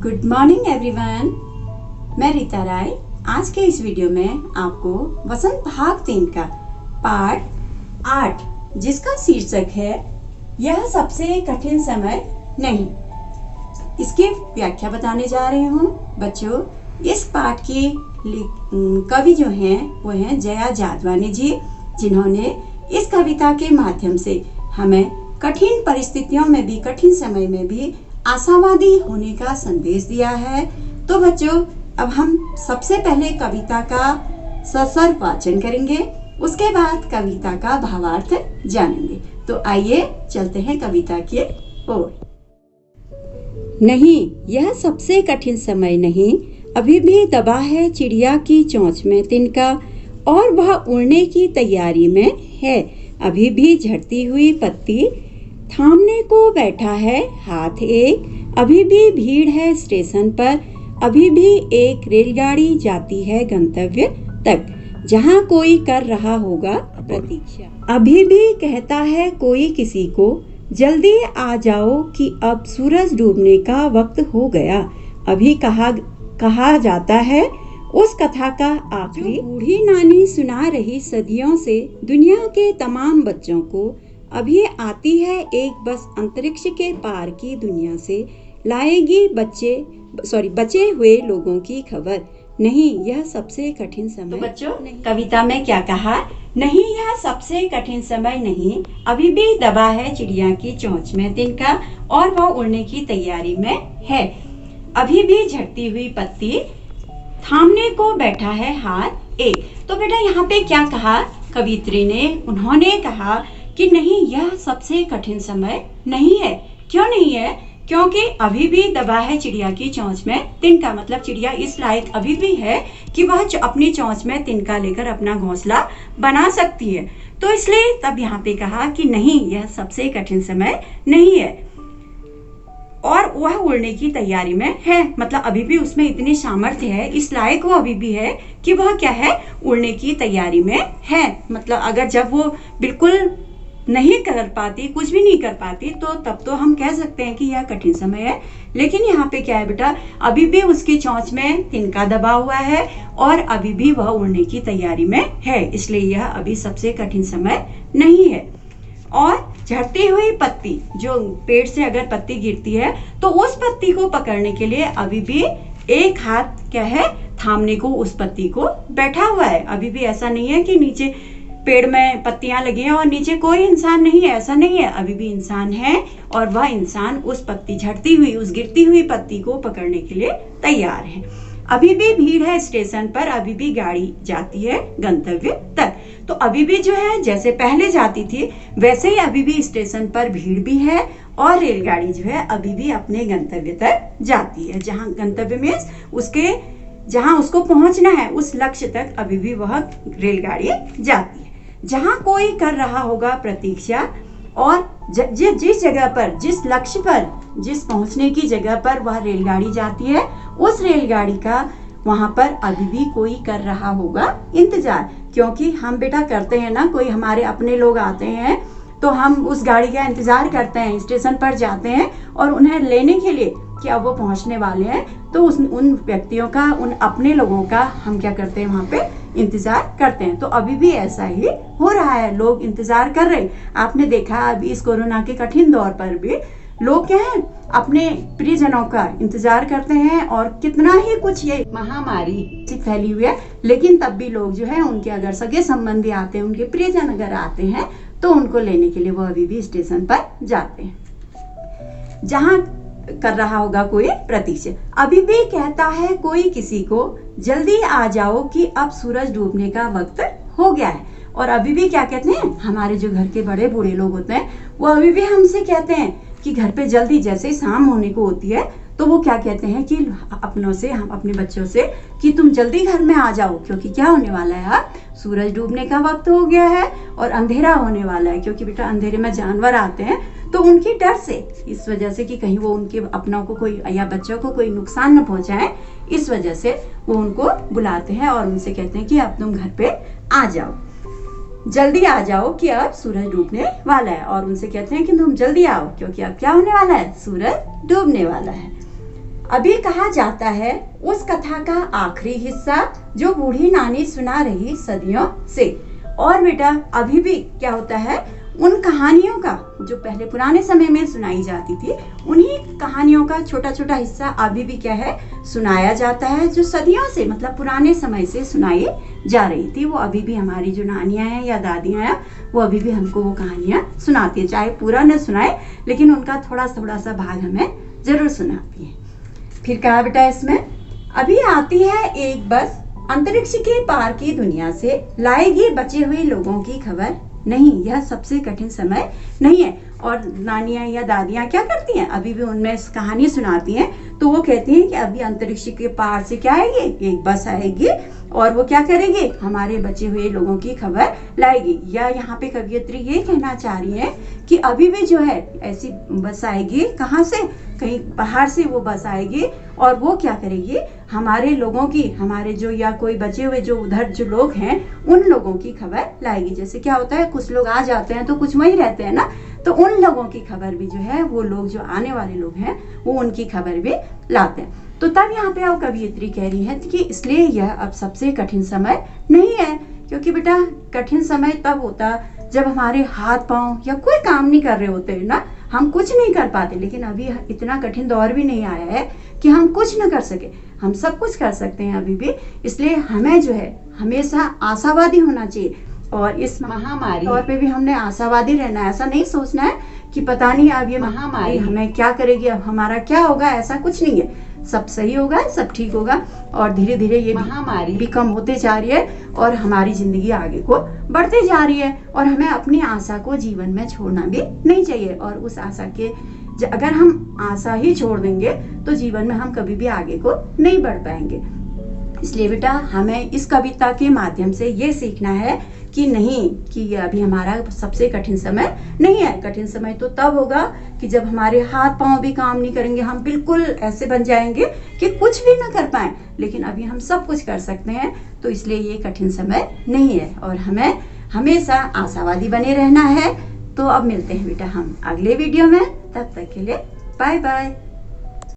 Good morning everyone, मैं रीता राय आज के इस वीडियो में आपको वसंत भाग 3 का पार्ट 8 जिसका शीर्षक है यह सबसे कठिन समय नहीं, इसकी व्याख्या बताने जा रही हूँ। बच्चों, इस पाठ की कवि जो हैं वो हैं जया जादवानी जी, जिन्होंने इस कविता के माध्यम से हमें कठिन परिस्थितियों में भी, कठिन समय में भी आशावादी होने का संदेश दिया है। तो बच्चों, अब हम सबसे पहले कविता का ससर वाचन करेंगे, उसके बाद कविता का भावार्थ जानेंगे। तो आइए चलते हैं कविता की ओर। नहीं, यह सबसे कठिन समय नहीं, अभी भी दबा है चिड़िया की चोंच में तिनका, और वह उड़ने की तैयारी में है। अभी भी झड़ती हुई पत्ती थामने को बैठा है हाथ एक, अभी भी भीड़ है स्टेशन पर, अभी भी एक रेलगाड़ी जाती है गंतव्य तक, जहां कोई कर रहा होगा प्रतीक्षा। अभी भी कहता है कोई किसी को, जल्दी आ जाओ कि अब सूरज डूबने का वक्त हो गया। अभी कहा जाता है उस कथा का आखिरी, बूढ़ी नानी सुना रही सदियों से दुनिया के तमाम बच्चों को, अभी आती है एक बस अंतरिक्ष के पार की दुनिया से, लाएगी बचे हुए लोगों की खबर। नहीं, यह सबसे कठिन समय। तो बच्चों, कविता में क्या कहा? नहीं, यह सबसे कठिन समय नहीं, अभी भी दबा है चिड़िया की चोंच में तिनका, और वह उड़ने की तैयारी में है। अभी भी झड़ती हुई पत्ती थामने को बैठा है हाथ एक। तो बेटा, यहाँ पे क्या कहा कवित्री ने? उन्होंने कहा कि नहीं, यह सबसे कठिन समय नहीं है। क्यों नहीं है? क्योंकि अभी भी दबा है चिड़िया की चोंच में तिनका, मतलब चिड़िया इस लायक अभी भी है कि वह अपनी चोंच में तिनका लेकर अपना घोंसला बना सकती है। तो इसलिए तब यहाँ पे कहा कि नहीं, यह सबसे कठिन समय नहीं है, और वह उड़ने की तैयारी में है। मतलब अभी भी उसमें इतनी सामर्थ्य है, इस लायक वो अभी भी है कि वह क्या है, उड़ने की तैयारी में है। मतलब अगर जब वो बिल्कुल नहीं कर पाती, कुछ भी नहीं कर पाती, तो तब तो हम कह सकते हैं कि यह कठिन समय है। लेकिन यहाँ पे क्या है बेटा, अभी भी उसकी चोंच में तिनका दबा हुआ है और अभी भी वह उड़ने की तैयारी में है, इसलिए यह अभी सबसे कठिन समय नहीं है। और झड़ती हुई पत्ती, जो पेड़ से अगर पत्ती गिरती है तो उस पत्ती को पकड़ने के लिए अभी भी एक हाथ क्या है, थामने को उस पत्ती को बैठा हुआ है। अभी भी ऐसा नहीं है कि नीचे पेड़ में पत्तियां लगी हैं और नीचे कोई इंसान नहीं है, ऐसा नहीं है। अभी भी इंसान है और वह इंसान उस पत्ती, झड़ती हुई, उस गिरती हुई पत्ती को पकड़ने के लिए तैयार है। अभी भी भीड़ है स्टेशन पर, अभी भी गाड़ी जाती है गंतव्य तक। तो अभी भी जो है, जैसे पहले जाती थी वैसे ही अभी भी स्टेशन पर भीड़ भी है, और रेलगाड़ी जो है अभी भी अपने गंतव्य तक जाती है। जहाँ गंतव्य में उसके, जहाँ उसको पहुंचना है उस लक्ष्य तक अभी भी वह रेलगाड़ी जाती है। जहाँ कोई कर रहा होगा प्रतीक्षा, और जिस जगह पर, जिस लक्ष्य पर, जिस पहुंचने की जगह पर वह रेलगाड़ी जाती है, उस रेलगाड़ी का वहां पर अभी भी कोई कर रहा होगा इंतजार। क्योंकि हम बेटा करते हैं ना, कोई हमारे अपने लोग आते हैं तो हम उस गाड़ी का इंतजार करते हैं, स्टेशन पर जाते हैं और उन्हें लेने के लिए कि अब वो पहुंचने वाले हैं, तो उन व्यक्तियों का, उन अपने लोगों का हम क्या करते हैं, वहां पे इंतजार करते हैं। तो अभी भी ऐसा ही हो रहा है, लोग इंतजार कर रहे हैं। आपने देखा अभी इस कोरोना के कठिन दौर पर भी लोग क्या है, अपने प्रियजनों का इंतजार करते हैं, और कितना ही कुछ ये महामारी फैली हुई है, लेकिन तब भी लोग जो है, उनके अगर सगे संबंधी आते हैं, उनके प्रियजन अगर आते हैं, तो उनको लेने के लिए वो अभी भी स्टेशन पर जाते हैं। जहाँ कर रहा होगा कोई प्रतीक्षा, अभी भी कहता है कोई किसी को, जल्दी आ जाओ कि अब सूरज डूबने का वक्त हो गया है। और अभी भी क्या कहते हैं, हमारे जो घर के बड़े बूढ़े लोग होते हैं वो अभी भी हमसे कहते हैं कि घर पे जल्दी, जैसे शाम होने को होती है तो वो क्या कहते हैं कि अपनों से, हम अपने बच्चों से, कि तुम जल्दी घर में आ जाओ, क्योंकि क्या होने वाला है, सूरज डूबने का वक्त हो गया है और अंधेरा होने वाला है। क्योंकि बेटा अंधेरे में जानवर आते हैं, तो उनकी डर से, इस वजह से कि कहीं वो उनके अपनों को कोई या बच्चों को कोई नुकसान न पहुंचाए, इस वजह से वो उनको बुलाते हैं और उनसे कहते हैं कि अब तुम घर पे आ जाओ, जल्दी आ जाओ कि अब सूरज डूबने वाला है। और उनसे कहते हैं कि तुम जल्दी आओ, क्योंकि अब क्या होने वाला है, सूरज डूबने वाला है। अभी कहा जाता है उस कथा का आखिरी हिस्सा जो बूढ़ी नानी सुना रही सदियों से। और बेटा अभी भी क्या होता है, उन कहानियों का जो पहले पुराने समय में सुनाई जाती थी, उन्हीं कहानियों का छोटा छोटा हिस्सा अभी भी क्या है सुनाया जाता है, जो सदियों से मतलब पुराने समय से सुनाई जा रही थी। वो अभी भी हमारी जो नानियां हैं या दादियां हैं वो अभी भी हमको वो कहानियां सुनाती है, चाहे पूरा न सुनाए लेकिन उनका थोड़ा थोड़ा सा भाग हमें जरूर सुनाती है। फिर कहा बेटा इसमें, अभी आती है एक बस अंतरिक्ष के पार की दुनिया से, लाएगी बचे हुए लोगों की खबर नहीं। यह सबसे कठिन समय नहीं है। और नानियां या दादियां क्या करती हैं, अभी भी उनमें कहानी सुनाती हैं, तो वो कहती हैं कि अभी अंतरिक्ष के पार से क्या आएगी, एक बस आएगी और वो क्या करेगी, हमारे बचे हुए लोगों की खबर लाएगी। या यहाँ पे कवियत्री ये कहना चाह रही है कि अभी भी जो है ऐसी बस आएगी, कहाँ से, कहीं बाहर से वो बस आएगी और वो क्या करेगी, हमारे लोगों की, हमारे जो या कोई बचे हुए जो उधर जो लोग हैं उन लोगों की खबर लाएगी। जैसे क्या होता है, कुछ लोग आ जाते हैं तो कुछ वहीं रहते हैं ना, तो उन लोगों की खबर भी जो है, वो लोग जो आने वाले लोग हैं वो उनकी खबर भी लाते हैं। तो तब यहाँ पे अब कवियत्री कह रही है कि इसलिए यह अब सबसे कठिन समय नहीं है, क्योंकि बेटा कठिन समय तब होता जब हमारे हाथ पांव या कोई काम नहीं कर रहे होते ना, हम कुछ नहीं कर पाते। लेकिन अभी इतना कठिन दौर भी नहीं आया है कि हम कुछ न कर सके, हम सब कुछ कर सकते हैं अभी भी। इसलिए हमें जो है हमेशा आशावादी होना चाहिए और इस महामारी तौर पे भी हमने आशावादी रहना है। ऐसा नहीं सोचना है कि पता नहीं अब ये महामारी हमें क्या करेगी, अब हमारा क्या होगा, ऐसा कुछ नहीं है। सब सही होगा, सब ठीक होगा और धीरे धीरे ये महामारी भी कम होते जा रही है और हमारी जिंदगी आगे को बढ़ते जा रही है। और हमें अपनी आशा को जीवन में छोड़ना भी नहीं चाहिए। और उस आशा के अगर हम आशा ही छोड़ देंगे तो जीवन में हम कभी भी आगे को नहीं बढ़ पाएंगे। इसलिए बेटा हमें इस कविता के माध्यम से ये सीखना है कि नहीं, कि ये अभी हमारा सबसे कठिन समय नहीं है। कठिन समय तो तब होगा कि जब हमारे हाथ पांव भी काम नहीं करेंगे, हम बिल्कुल ऐसे बन जाएंगे कि कुछ भी ना कर पाए। लेकिन अभी हम सब कुछ कर सकते हैं, तो इसलिए ये कठिन समय नहीं है और हमें हमेशा आशावादी बने रहना है। तो अब मिलते हैं बेटा हम अगले वीडियो में, तब तक के लिए बाय बाय।